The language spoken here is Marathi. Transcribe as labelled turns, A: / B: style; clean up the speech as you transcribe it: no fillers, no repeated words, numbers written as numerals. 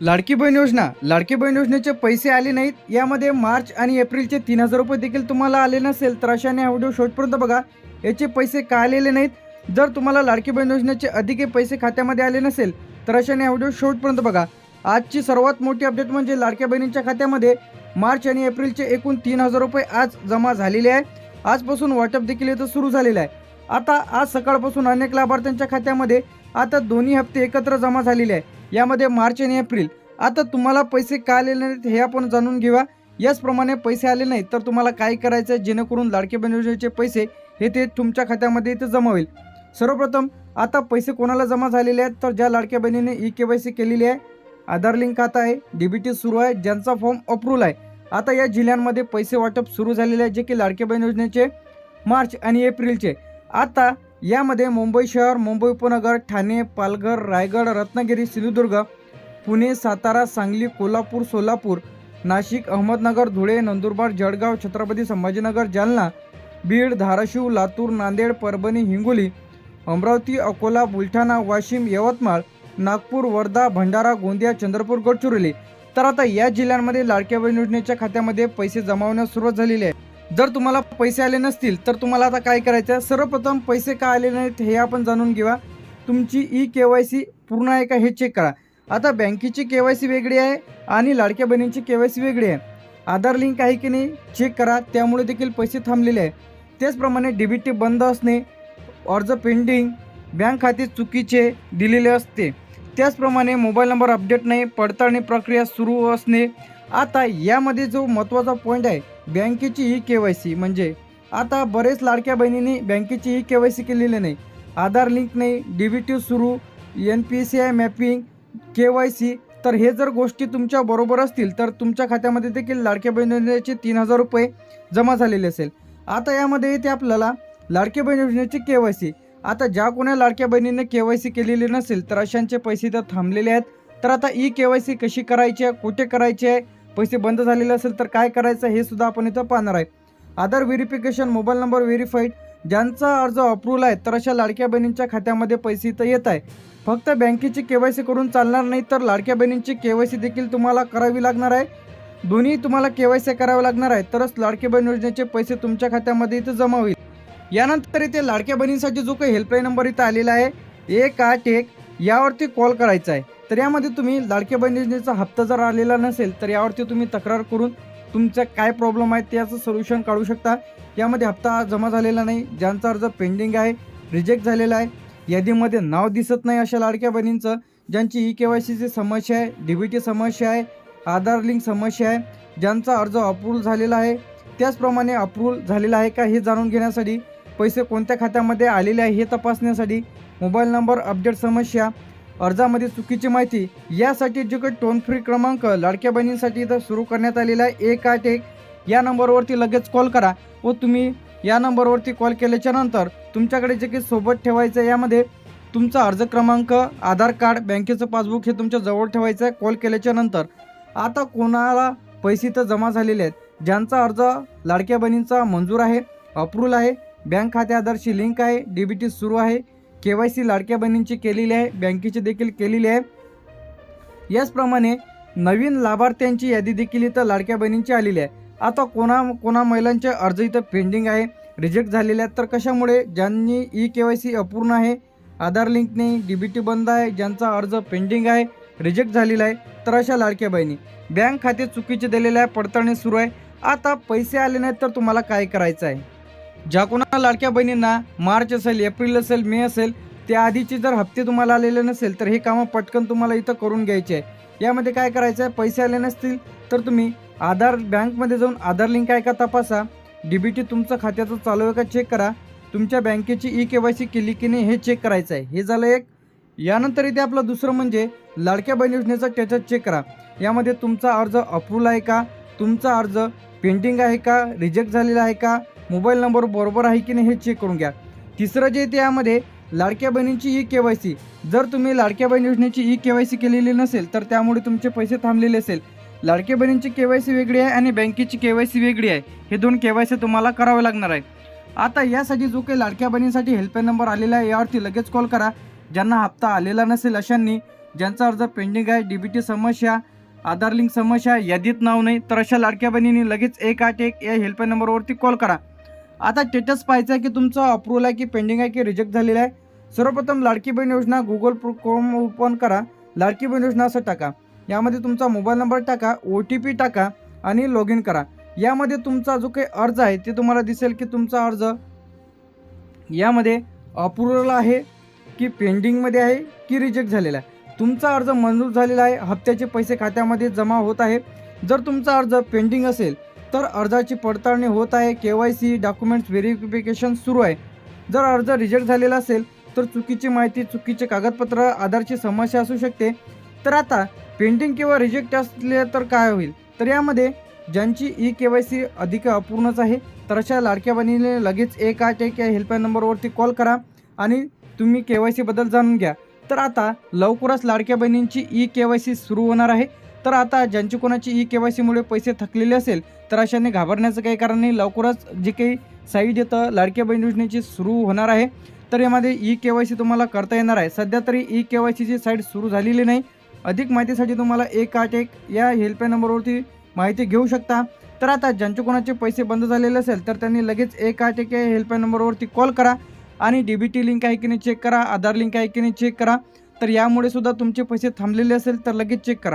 A: लाडकी बहीण योजनेचे पैसे आले नाहीत, यामध्ये मार्च आणि एप्रिलचे 3,000 रुपये देखील तुम्हाला आले नसेल तर अशाने हा व्हिडिओ शेवटपर्यंत बघा. याचे पैसे का आलेले नाहीत? जर तुम्हाला लाडकी बहीण योजनेचे अधिक पैसे खात्यामध्ये आले नसेल तर अशाने हा व्हिडिओ शेवटपर्यंत बघा. आजची सर्वात मोठी अपडेट म्हणजे लाडक्या बहिणींच्या खात्यामध्ये मार्च आणि एप्रिलचे एकूण 3,000 रुपये आज जमा झालेले आहे. आजपासून वाटप देखील इथं सुरू झालेलं आहे. आता आज सकाळपासून अनेक लाभार्थ्यांच्या खात्यामध्ये आता दोन्ही हप्ते एकत्र जमा झालेले आहे. यामध्ये मार्च आणि एप्रिल. आता तुम्हाला पैसे का आलेले नाहीत हे आपण जाणून घेऊया. याचप्रमाणे पैसे आले नाहीत तर तुम्हाला काय करायचं आहे जेणेकरून लाडकी बहीण योजनेचे पैसे हे ते तुमच्या खात्यामध्ये इथे जमा होईल. सर्वप्रथम आता पैसे कोणाला जमा झालेले आहेत तर ज्या लाडक्या बहिणीने ई-KYC केलेली आहे, आधार लिंक खाता आहे, DBT सुरू आहे, ज्यांचा फॉर्म अप्रूव्हल आहे. आता या जिल्ह्यांमध्ये पैसे वाटप सुरू झालेले आहे जे की लाडकी बहीण योजनेचे मार्च आणि एप्रिलचे. आता यामध्ये मुंबई शहर, मुंबई उपनगर, ठाणे, पालघर, रायगड, रत्नागिरी, सिंधुदुर्ग, पुणे, सातारा, सांगली, कोल्हापूर, सोलापूर, नाशिक, अहमदनगर, धुळे, नंदुरबार, जळगाव, छत्रपती संभाजीनगर, जालना, बीड, धाराशिव, लातूर, नांदेड, परभणी, हिंगोली, अमरावती, अकोला, बुलढाणा, वाशिम, यवतमाळ, नागपूर, वर्धा, भंडारा, गोंदिया, चंद्रपूर, गडचिरोली. तर आता या जिल्ह्यांमध्ये लाडक्या बहीण योजनेच्या खात्यामध्ये पैसे जमा होण्यास सुरुवात झालेली आहे. जर तुम्हाला पैसे आले नसतील तर तुम्हाला आता काय करायचं आहे? सर्वप्रथम पैसे का आले नाहीत हे आपण जाणून घेऊया. तुमची ई-KYC पूर्ण आहे का हे चेक करा. आता बँकेची KYC वेगळी आहे आणि लाडक्या बहिणींची KYC वेगळी आहे. आधार लिंक आहे की नाही चेक करा, त्यामुळे देखील पैसे थांबलेले आहे. त्याचप्रमाणे DBT बंद असणे, अर्ज पेंडिंग, बँक खाते चुकीचे दिलेले असते. त्याचप्रमाणे मोबाईल नंबर अपडेट नाही, पडताळणी प्रक्रिया सुरू असणे. आता यामध्ये जो महत्त्वाचा पॉईंट आहे बँकेची ई-KYC, म्हणजे आता बरेच लाडक्या बहिणींनी बँकेची ई-KYC केलेली नाही, आधार लिंक नाही, DBT सुरू, NPCI मॅपिंग, KYC. तर हे जर गोष्टी तुमच्या बरोबर असतील तर तुमच्या खात्यामध्ये देखील लाडक्या बहीण योजनेचे 3,000 रुपये जमा झालेले असेल. आता यामध्ये येते आपल्याला लाडक्या बहीण योजनेची KYC. आता ज्या कोणा लाडक्या बहिणीने KYC केलेली नसेल तर अशांचे पैसे तर थांबलेले आहेत. तर आता ई-KYC कशी करायची आहे, कुठे करायची आहे, पैसे बंद झालेले असेल तर काय करायचं हे सुद्धा आपण इथं पाहणार आहे. आधार व्हेरिफिकेशन, मोबाईल नंबर व्हेरीफाईड, ज्यांचा अर्ज अप्रूव्हल आहे तर अशा लाडक्या बहिणींच्या खात्यामध्ये पैसे इथं येत आहे. फक्त बँकेची KYC करून चालणार नाही तर लाडक्या बहिणींची KYC देखील तुम्हाला करावी लागणार आहे. दोन्ही तुम्हाला KYC करावे लागणार आहे तरच लाडकी बहीण योजनेचे पैसे तुमच्या खात्यामध्ये इथं जमा होईल. यानंतर इथे लाडक्या बहिणींसाठी जो काही हेल्पलाईन नंबर इथं आलेला आहे 181, यावरती कॉल करायचा आहे. तर यामध्ये तुम्ही लाडक्या बहीण योजनेचा हप्ता जर आलेला नसेल तर यावरती तुम्ही तक्रार करून तुमचा काय प्रॉब्लेम आहे त्याचं सोल्युशन काढू शकता. यामध्ये हप्ता जमा झालेला नाही, ज्यांचा अर्ज पेंडिंग आहे, रिजेक्ट झालेला आहे, यादीमध्ये नाव दिसत नाही अशा लाडक्या बहिणींचं, ज्यांची ई-KYCची समस्या आहे, DBT समस्या आहे, आधार लिंक समस्या आहे, ज्यांचा अर्ज अप्रूव्हल झालेला आहे, त्याचप्रमाणे अप्रूव्हल झालेला आहे का हे जाणून घेण्यासाठी, पैसे कोणत्या खात्यामध्ये आलेले आहे हे तपासण्यासाठी, मोबाईल नंबर अपडेट समस्या, अर्जामध्ये चुकीची माहिती, यासाठी जो काही टोल फ्री क्रमांक लाडक्या बहिणींसाठी इथं सुरू करण्यात आलेला आहे 181, या नंबरवरती लगेच कॉल करा. व तुम्ही या नंबरवरती कॉल केल्याच्या नंतर तुमच्याकडे जे काही सोबत ठेवायचं आहे यामध्ये तुमचा अर्ज क्रमांक, आधार कार्ड, बँकेचं पासबुक हे तुमच्या जवळ ठेवायचं आहे. कॉल केल्याच्या नंतर आता कोणाला पैसे तर जमा झालेले आहेत, ज्यांचा अर्ज लाडक्या बहिणींचा मंजूर आहे, अप्रूव्हल आहे, बँक खाते आधारशी लिंक आहे, DBT सुरू आहे, KYC लाडक्या बहिणींची केलेली आहे, बँकेची देखील केलेली आहे. याचप्रमाणे नवीन लाभार्थ्यांची यादी देखील इथं लाडक्या बहिणींची आलेली आहे. आता कोणा महिलांचे अर्ज इथं पेंडिंग आहे, रिजेक्ट झालेले आहेत. तर कशामुळे? ज्यांनी ई-KYC अपूर्ण आहे, आधार लिंक नाही, DBT बंद आहे, ज्यांचा अर्ज पेंडिंग आहे, रिजेक्ट झालेला आहे, तर अशा लाडक्या बहिणी, बँक खाते चुकीचे दिलेले आहे, पडताळणी सुरू आहे. आता पैसे आले नाहीत तर तुम्हाला काय करायचं आहे? ज्या कोणा लाडक्या बहिणींना मार्च असेल, एप्रिल असेल, मे असेल, त्या आधीचे जर हप्ते तुम्हाला आलेले नसेल तर हे कामं पटकन तुम्हाला इथं करून घ्यायचे आहे. यामध्ये काय करायचं आहे? पैसे आले नसतील तर तुम्ही आधार बँकमध्ये जाऊन आधार लिंक आहे का तपासा, DBT तुमचं खात्याचं चालू आहे का चेक करा, तुमच्या बँकेची ई-KYC केली की नाही हे चेक करायचं आहे. हे झालं एक. यानंतर इथे आपलं दुसरं म्हणजे लाडक्या बहीण योजनेचा स्टेटस चेक करा. यामध्ये तुमचा अर्ज अप्रूव्हल आहे का, तुमचा अर्ज पेंडिंग आहे का, रिजेक्ट झालेला आहे का, मोबाईल नंबर बरोबर आहे की नाही हे चेक करून घ्या. तिसरं जे येते यामध्ये लाडक्या बहिणींची ई-KYC. जर तुम्ही लाडक्या बहीण योजनेची ई-KYC केलेली नसेल तर त्यामुळे तुमचे पैसे थांबलेले असेल. लाडक्या बहिणींची KYC वेगळी आहे आणि बँकेची KYC वेगळी आहे. हे दोन KYC तुम्हाला करावे लागणार आहे. आता यासाठी जो काही लाडक्या बहिणींसाठी हेल्पलाईन नंबर आलेला आहे यावरती लगेच कॉल करा. ज्यांना हप्ता आलेला नसेल अशांनी ज्यांचा अर्ज पेंडिंग आहे, डीबीटी समस्या, आधार लिंक समस्या, यादीत नाव नाही, तर अशा लाडक्या बहिणींनी लगेच 181 या हेल्पलाईन नंबरवरती कॉल करा. आता स्टेटस पाहायचं आहे की तुमचं अप्रूव्हल आहे की पेंडिंग आहे की रिजेक्ट झालेलं आहे. सर्वप्रथम लाडकी बहीण योजना गुगल क्रोम ओपन करा, लाडकी बहीण योजना असं टाका. यामध्ये तुमचा मोबाईल नंबर टाका, OTP टाका आणि लॉग इन करा. यामध्ये तुमचा जो काही अर्ज आहे ते तुम्हाला दिसेल की तुमचा अर्ज यामध्ये अप्रूव्हल आहे की पेंडिंगमध्ये आहे की रिजेक्ट झालेला आहे. तुमचा अर्ज मंजूर झालेला आहे, हप्त्याचे पैसे खात्यामध्ये जमा होत आहे. जर तुमचा अर्ज पेंडिंग असेल तर अर्जाची पडताळणी होत आहे, KYC डॉक्युमेंट्स व्हेरिफिकेशन सुरू आहे. जर अर्ज रिजेक्ट झालेला असेल तर चुकीची माहिती, चुकीचे कागदपत्र, आधारची समस्या असू शकते. तर आता पेंडिंग किंवा रिजेक्ट असले तर काय होईल, तर यामध्ये ज्यांची KYC अधिक अपूर्णच आहे तर अशा लाडक्या बहिणीने लगेच 181 या हेल्पलाईन नंबरवरती कॉल करा आणि तुम्ही KYC बद्दल जाणून घ्या. तर आता लवकरच लाडक्या बहिणींची KYC सुरू होणार आहे. तर आता ज्यांची कोणाची KYC मुळे पैसे थकलेले असेल तर अशाने घाबरण्याचं काही कारण नाही. लवकरच जे काही साईट येतं लाडक्या बहीण योजनेची सुरू होणार आहे, तर यामध्ये KYC तुम्हाला करता येणार आहे. सध्या तरी KYCची साईट सुरू झालेली नाही. अधिक माहितीसाठी तुम्हाला 181 या हेल्पलाईन नंबरवरती माहिती घेऊ शकता. तर आता ज्यांचे कोणाचे पैसे बंद झालेले असेल तर त्यांनी लगेच 181 या हेल्पलाईन नंबरवरती कॉल करा आणि DBT लिंक आहे की नाही चेक करा, आधार लिंक आहे की नाही चेक करा. तर यामुळे सुद्धा तुमचे पैसे थांबलेले असेल तर लगेच चेक करा.